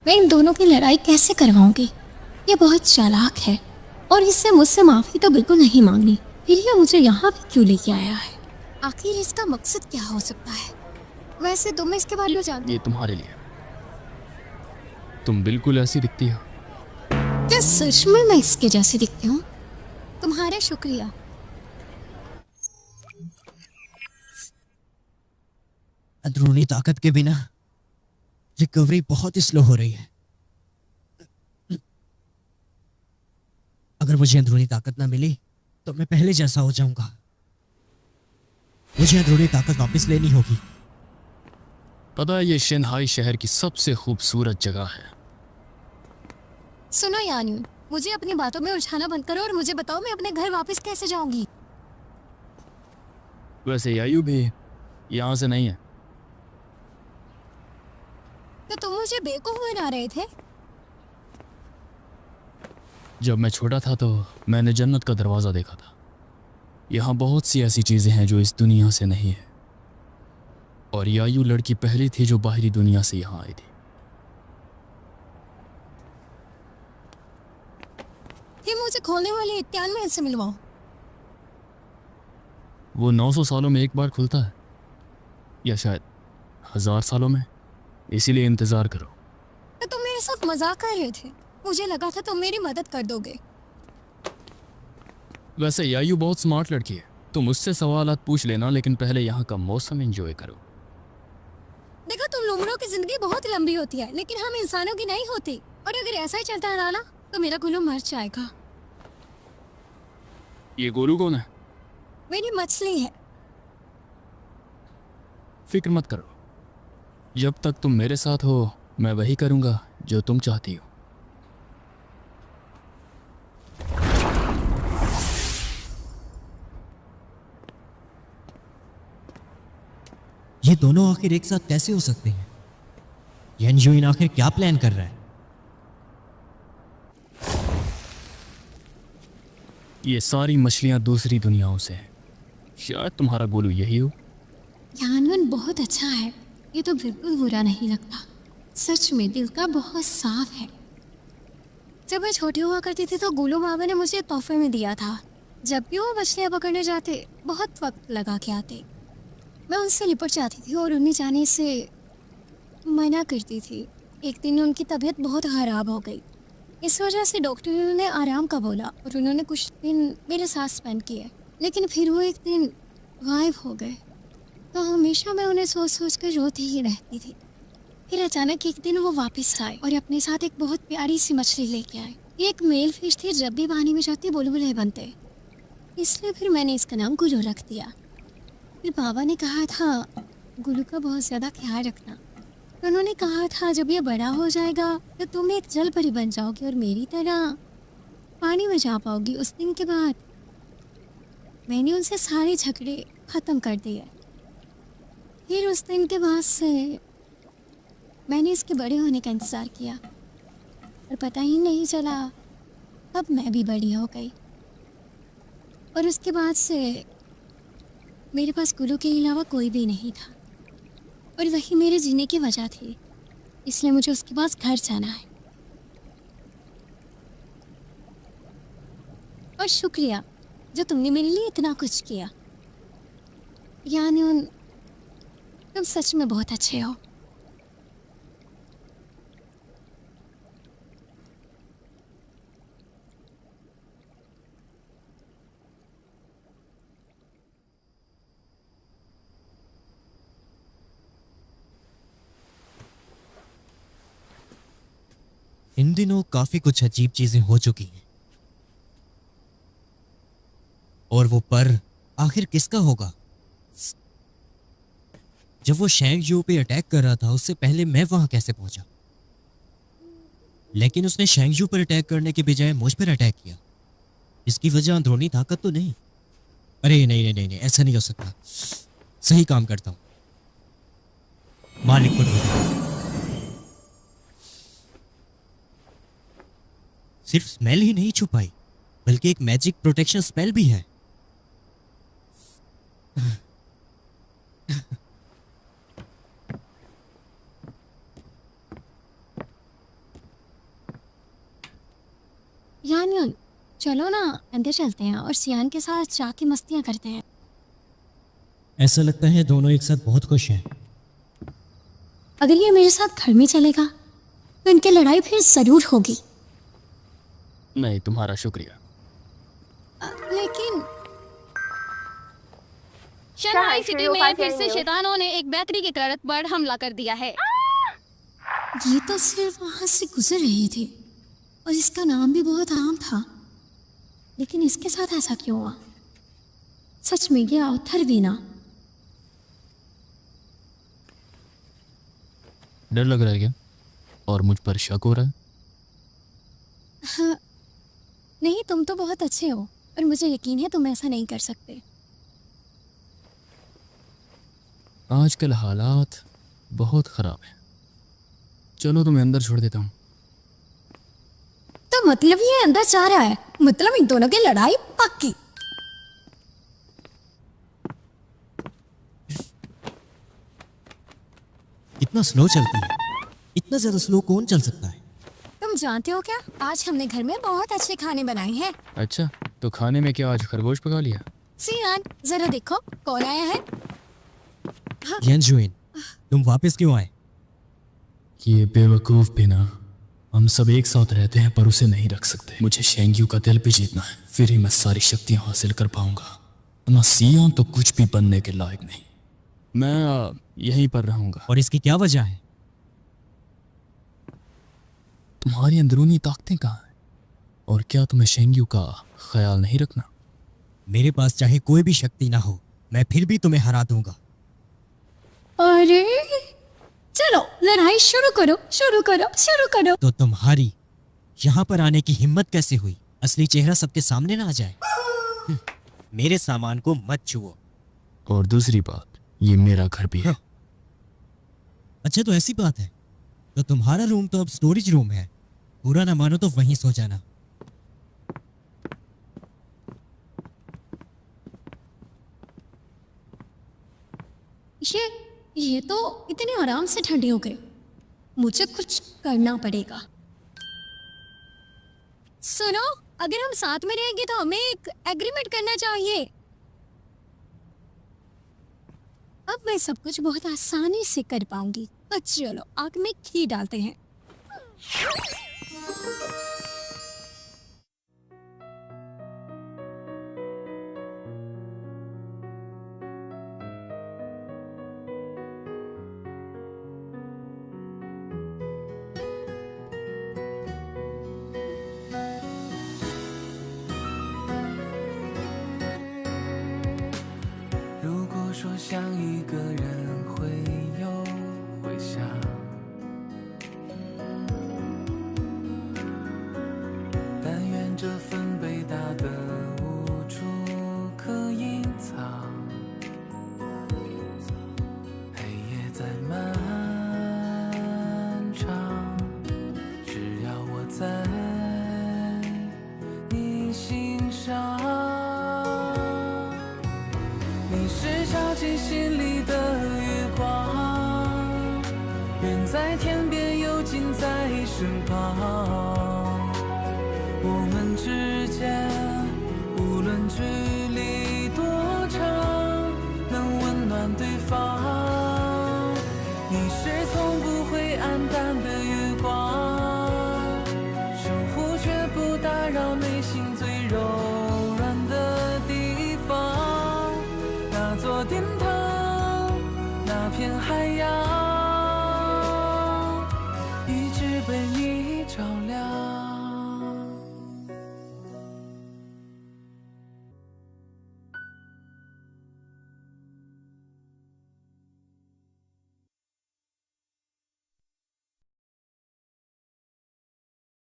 मैं इन दोनों की लड़ाई कैसे करवाऊंगी? ये बहुत चालाक है और इससे मुझसे माफी तो बिल्कुल नहीं मांगनी। फिर ये मुझे यहाँ भी क्यों लेके आया है? आखिर इसका मकसद क्या हो सकता है? वैसे तुम इसके बारे में जानती ये तुम्हारे लिए। तुम बिल्कुल ऐसी दिखती हो। क्या सच में मैं इसके जैसी दिखती हूँ? तुम्हारा शुक्रिया। अंदरूनी ताकत के बिना रिकवरी बहुत ही स्लो हो रही है। अगर मुझे अंदरूनी ताकत ना मिली तो मैं पहले जैसा हो जाऊंगा। मुझे अंदरूनी ताकत वापस लेनी होगी। पता है, ये शंघाई शहर की सबसे खूबसूरत जगह है। सुनो यान्यून, मुझे अपनी बातों में उलझाना बंद करो और मुझे बताओ मैं अपने घर वापस कैसे जाऊंगी? वैसे यायू भी यहाँ से नहीं है। तो तुम मुझे बेवकूफ बना रहे थे? जब मैं छोटा था तो मैंने जन्नत का दरवाज़ा देखा था। यहाँ बहुत सी ऐसी चीज़ें हैं जो इस दुनिया से नहीं है, और यायू लड़की पहली थी जो बाहरी दुनिया से यहाँ आई थी। फिर मुझे खोलने वाले इत्यान महल से मिलवाओ। वो 900 सालों में एक बार खुलता है, या शायद 1000 सालों में, इसीलिए इंतज़ार करो। तो तुम मेरे साथ मजाक कर रहे थे। मुझे लगा था तुम मेरी मदद कर दोगे। वैसे यायू बहुत स्मार्ट लड़की है। तुम उससे सवालात पूछ लेना, लेकिन पहले यहाँ का मौसम एंजॉय करो। देखो, तुम लूमड़ों की जिंदगी बहुत लंबी होती है, लेकिन हम इंसानों की नहीं होती। और अगर ऐसा ही चलता रहा ना तो मेरा गुल्लू मर जाएगा। ये गोलू कौन है? मेरी मछली है। फिक्र मत करो, जब तक तुम मेरे साथ हो मैं वही करूँगा जो तुम चाहती हो। ये दोनों आखिर एक साथ कैसे हो सकते हैं? यान्यून आखिर क्या प्लान कर रहा है? ये सारी मछलियाँ दूसरी दुनियाओं से हैं। शायद तुम्हारा गोलू यही हो। यानवन बहुत अच्छा है, ये तो बिल्कुल बुरा नहीं लगता। सच में दिल का बहुत साफ है। जब मैं छोटी हुआ करती थी तो गोलू बाबा ने मुझे तोहफे में दिया था। जब भी वो मछलियाँ पकड़ने जाते बहुत वक्त लगा के आते। मैं उनसे लिपट जाती थी और उन्हें जाने से मना करती थी। एक दिन उनकी तबीयत बहुत ख़राब हो गई। इस वजह से डॉक्टर ने उन्हें आराम का बोला और उन्होंने कुछ दिन मेरे साथ स्पेंड किए। लेकिन फिर वो एक दिन गायब हो गए। तो हमेशा मैं उन्हें सोच सोच कर रोती ही रहती थी। फिर अचानक एक दिन वो वापस आए और अपने साथ एक बहुत प्यारी सी मछली लेके आए। ये एक मेल फिश थी, जब भी पानी में जाती बुलबुले बनते, इसलिए फिर मैंने इसका नाम गुलू रख दिया। फिर बाबा ने कहा था गुलू का बहुत ज़्यादा ख्याल रखना। तो उन्होंने कहा था जब ये बड़ा हो जाएगा तो तुम एक जल परी बन जाओगी और मेरी तरह पानी में जा पाओगी। उस दिन के बाद मैंने उनसे सारे झगड़े ख़त्म कर दिए। फिर उस दिन के बाद से मैंने इसके बड़े होने का इंतज़ार किया और पता ही नहीं चला अब मैं भी बड़ी हो गई। और उसके बाद से मेरे पास गुलू के अलावा कोई भी नहीं था और वही मेरे जीने की वजह थी। इसलिए मुझे उसके पास घर जाना है। और शुक्रिया जो तुमने मेरे लिए इतना कुछ किया। यानी तुम सच में बहुत अच्छे हो। इन दिनों काफी कुछ अजीब चीजें हो चुकी हैं, और वो पर आखिर किसका होगा? जब वो शेंगजू पे अटैक कर रहा था उससे पहले मैं वहां कैसे पहुंचा? लेकिन उसने शेंगजू पर अटैक करने के बजाय मुझ पर अटैक किया। इसकी वजह अंदरूनी ताकत तो नहीं? अरे नहीं नहीं नहीं नहीं, ऐसा नहीं हो सकता। सही काम करता हूं, मालिक को ढूंढो। सिर्फ स्मेल ही नहीं छुपाई, बल्कि एक मैजिक प्रोटेक्शन स्पेल भी है। चलो ना अंदर चलते हैं और सियान के साथ जाके मस्तियाँ करते हैं। ऐसा लगता है दोनों एक साथ बहुत खुश हैं। अगर ये मेरे साथ घर में चलेगा तो इनकी लड़ाई फिर ज़रूर होगी। नहीं, तुम्हारा शुक्रिया। लेकिन शंघाई सिटी में फिर से शैतानों ने एक बेकरी की तरफ पर हमला कर दिया है। ये तो सिर्फ वहां से गुजर रहे थे और इसका नाम भी बहुत आम था, लेकिन इसके साथ ऐसा क्यों हुआ? सच में ये आउथर भी ना। डर लग रहा है क्या? और मुझ पर शक हो रहा है? हाँ, नहीं, तुम तो बहुत अच्छे हो और मुझे यकीन है तुम ऐसा नहीं कर सकते। आजकल हालात बहुत ख़राब हैं। चलो तुम्हें अंदर छोड़ देता हूँ। तो मतलब ये अंदर जा रहा है, मतलब इन दोनों की लड़ाई पक्की। इतना स्लो चलती है? इतना ज्यादा स्लो कौन चल सकता है? तुम जानते हो क्या, आज हमने घर में बहुत अच्छे खाने बनाए हैं। अच्छा, तो खाने में क्या आज खरगोश पका लिया? सियान, जरा देखो कौन आया है। यंजुइन, तुम वापस क्यों आए? ये बेवकूफ़ भी ना, हम सब एक साथ रहते हैं पर उसे नहीं रख सकते। मुझे शेंग्यू का दिल भी जीतना है, फिर ही मैं सारी शक्तियां हासिल कर पाऊंगा। ना सियान तो कुछ भी बनने के लायक नहीं। मैं यहीं पर रहूंगा। और इसकी क्या वजह है? तुम्हारी अंदरूनी ताकतें कहाँ हैं? और क्या तुम्हें शेंग्यू का ख्याल नहीं रखना? मेरे पास चाहे कोई भी शक्ति ना हो, मैं फिर भी तुम्हें हरा दूंगा। अरे चलो लड़ाई शुरू करो, शुरू करो, शुरू करो। तो तुम्हारी यहाँ पर आने की हिम्मत कैसे हुई? असली चेहरा सबके सामने ना आ जाए। मेरे सामान को मत छुओ। और दूसरी बात, ये मेरा घर भी है। अच्छा, तो ऐसी बात है। तो तुम्हारा रूम तो अब स्टोरेज रूम है। बुरा ना मानो तो वहीं सो जाना। ये तो इतने आराम से ठंडे हो गए। मुझे कुछ करना पड़ेगा। सुनो, अगर हम साथ में रहेंगे तो हमें एक एग्रीमेंट करना चाहिए। अब मैं सब कुछ बहुत आसानी से कर पाऊंगी। तो चलो आग में घी डालते हैं।海洋一直被你照亮。